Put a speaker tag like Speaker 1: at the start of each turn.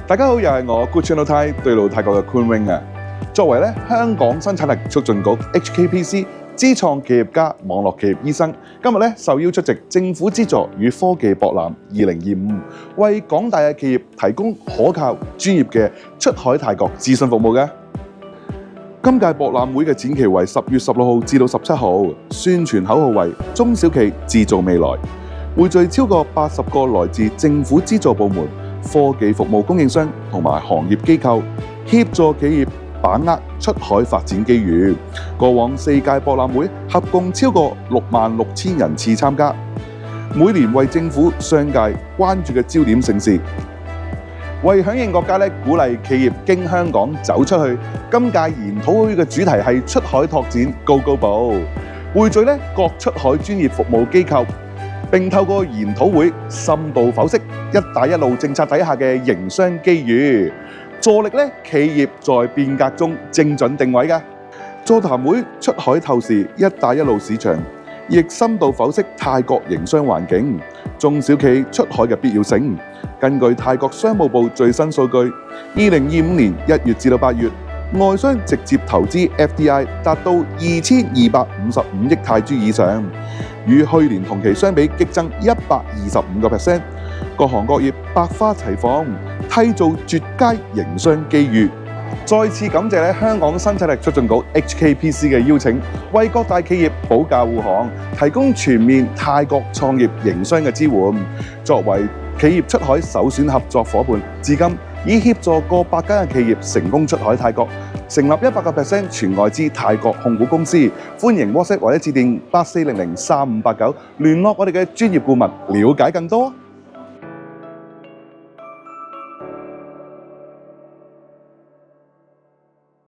Speaker 1: 大家好，又係我 Good Channel Thai 對路泰國嘅 Kun Wing 啊。作為香港生產力促進局 HKPC 資創企業家網絡企業醫生，今日受邀出席政府資助與科技博覽2025，為廣大嘅企業提供可靠專業嘅出海泰國諮詢服務嘅。今屆博覽會嘅展期為10月16號至到17號，宣傳口號為中小企製造未來，匯聚超過80個來自政府資助部門、科技服務供應商同埋行業機構，協助企業把握出海發展機遇。過往4屆博覽會合共超過66000人次參加，每年為政府、商界關注嘅焦點盛事。為響應國家鼓勵企業經香港走出去，今屆研討會嘅主題係出海拓展高高步，匯聚各出海專業服務機構，並透過研討會深度剖析一帶一路政策底下嘅營商機遇，助力企業在變革中精準定位嘅。座談會出海透視一帶一路市場，亦深度剖析泰國營商環境、中小企出海嘅必要性。根據泰國商務部最新數據，2025年1月至到8月，外商直接投資 FDI 達到2255億泰銖以上，與去年同期相比激增125%。各行各業百花齊放，締造絕佳營商機遇。再次感謝香港生產力促進局 HKPC 嘅邀請，為各大企業保駕護航，提供全面泰國創業營商嘅支援。作為企業出海首選合作夥伴，至今已協助過百間嘅企業成功出海泰國，成立100% 全外資泰國控股公司。歡迎 WhatsApp 或者致電84003589聯絡我哋嘅專業顧問，了解更多。